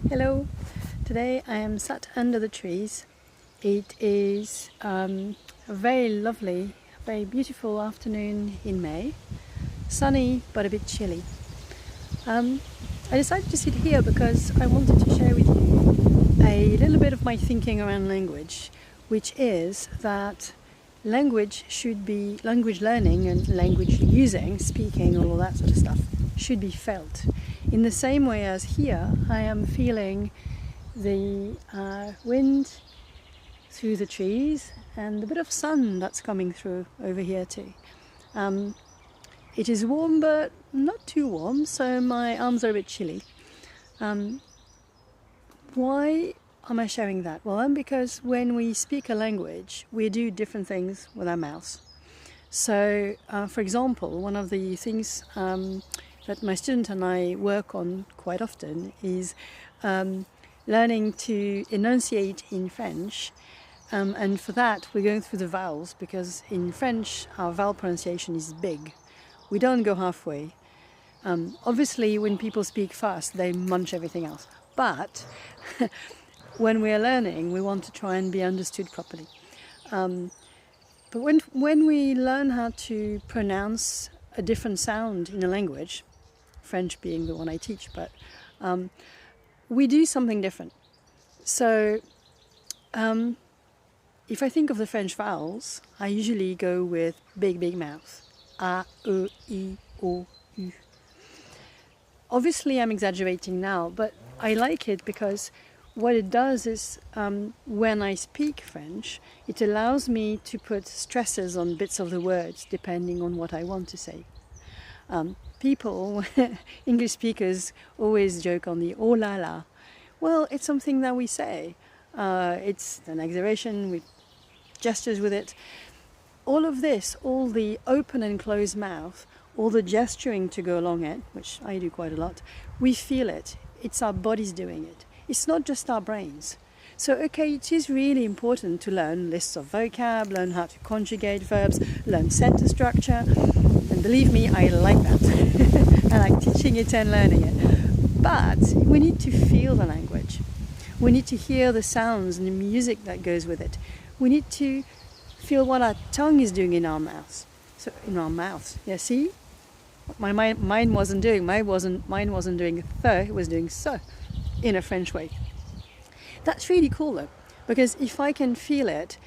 Hello, today I am sat under the trees. It is a very lovely, very beautiful afternoon in May, sunny but a bit chilly. I decided to sit here because I wanted to share with you a little bit of my thinking around language, which is that language learning and language using, speaking, all of that sort of stuff, should be felt. In the same way as here, I am feeling the wind through the trees and a bit of sun that's coming through over here too. It is warm but not too warm, so my arms are a bit chilly. Why am I sharing that? Well, because when we speak a language, we do different things with our mouths. So, for example, one of the things that my student and I work on quite often is learning to enunciate in French. And for that, we're going through the vowels, because in French, our vowel pronunciation is big. We don't go halfway. Obviously, when people speak fast, they munch everything else. But when we're learning, we want to try and be understood properly. But when we learn how to pronounce a different sound in a language, French being the one I teach, but we do something different. So if I think of the French vowels, I usually go with big mouth. A, E, I, O, U. Obviously I'm exaggerating now, but I like it because what it does is when I speak French, it allows me to put stresses on bits of the words depending on what I want to say. People, English speakers, always joke on the oh la la. Well, it's something that we say. It's an exaggeration with gestures with it. All of this, all the open and closed mouth, all the gesturing to go along it, which I do quite a lot, we feel it. It's our bodies doing it. It's not just our brains. So, okay, it is really important to learn lists of vocab, learn how to conjugate verbs, learn sentence structure. And believe me, I like that. I like teaching it and learning it. But we need to feel the language. We need to hear the sounds and the music that goes with it. We need to feel what our tongue is doing in our mouths. So in our mouths, yeah. See, my mind wasn't doing. Mine wasn't doing th. It was doing so, in a French way. That's really cool though, because if I can feel it,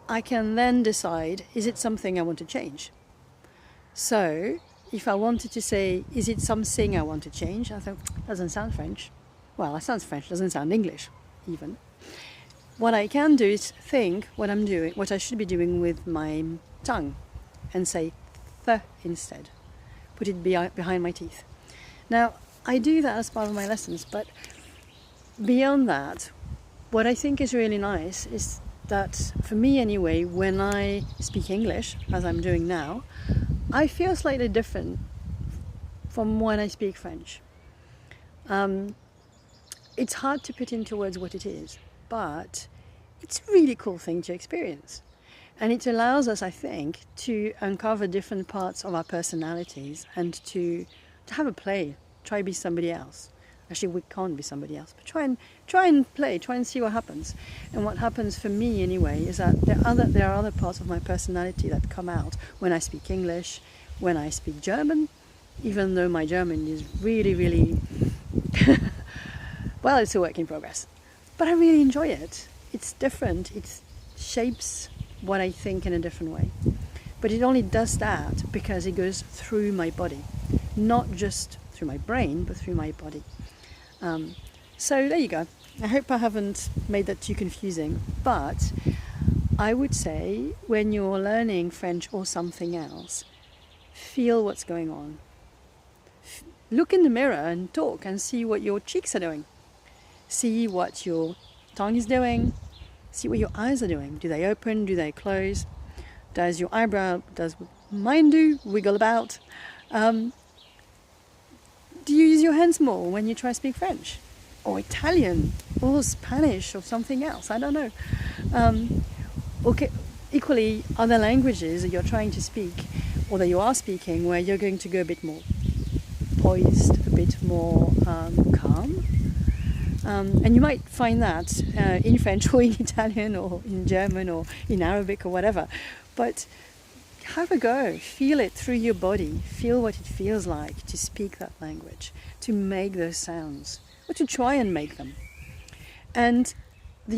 I can then decide: is it something I want to change? So if I wanted to say, is it something I want to change? I thought, doesn't sound French. Well, it sounds French, doesn't sound English, even. What I can do is think what I'm doing, what I should be doing with my tongue, and say th instead. Put it behind my teeth. Now, I do that as part of my lessons, but beyond that, what I think is really nice is that, for me anyway, when I speak English, as I'm doing now, I feel slightly different from when I speak French. It's hard to put into words what it is, but it's a really cool thing to experience. And it allows us, I think, to uncover different parts of our personalities and to have a play, try to be somebody else. Actually, we can't be somebody else, but try and play, try and see what happens. And what happens for me anyway is that there are other parts of my personality that come out when I speak English, when I speak German, even though my German is really well, it's a work in progress. But I really enjoy it. It's different. It shapes what I think in a different way. But it only does that because it goes through my body, not just through my brain, but through my body. So there you go. I hope I haven't made that too confusing, but I would say when you're learning French or something else, feel what's going on. Look in the mirror and talk and see what your cheeks are doing. See what your tongue is doing. See what your eyes are doing. Do they open? Do they close? Does your eyebrow, does mine do, wiggle about? Do you use your hands more when you try to speak French? Or Italian? Or Spanish? Or something else? I don't know. Okay. Equally, other languages that you're trying to speak, or that you are speaking, where you're going to go a bit more poised, a bit more calm. And you might find that in French or in Italian or in German or in Arabic or whatever. But have a go, feel it through your body, feel what it feels like to speak that language, to make those sounds, or to try and make them. And the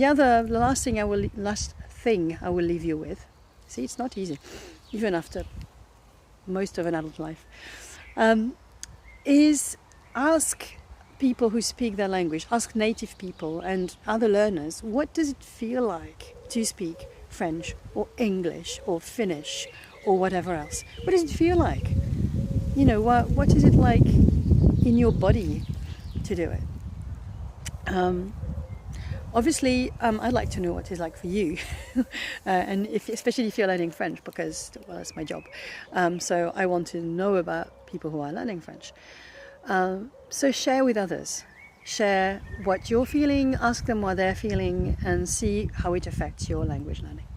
last thing I will leave you with, see, it's not easy, even after most of an adult life, is ask people who speak their language, ask native people and other learners, what does it feel like to speak French or English or Finnish or whatever else? What does it feel like? You know, what is it like in your body to do it? Obviously, I'd like to know what it's like for you, and especially if you're learning French, because, well, that's my job. So I want to know about people who are learning French. So share with others. Share what you're feeling, ask them what they're feeling, and see how it affects your language learning.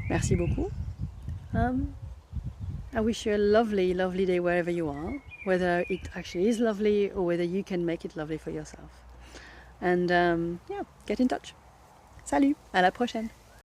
Merci beaucoup. I wish you a lovely, lovely day wherever you are, whether it actually is lovely or whether you can make it lovely for yourself. And yeah, get in touch. Salut, à la prochaine.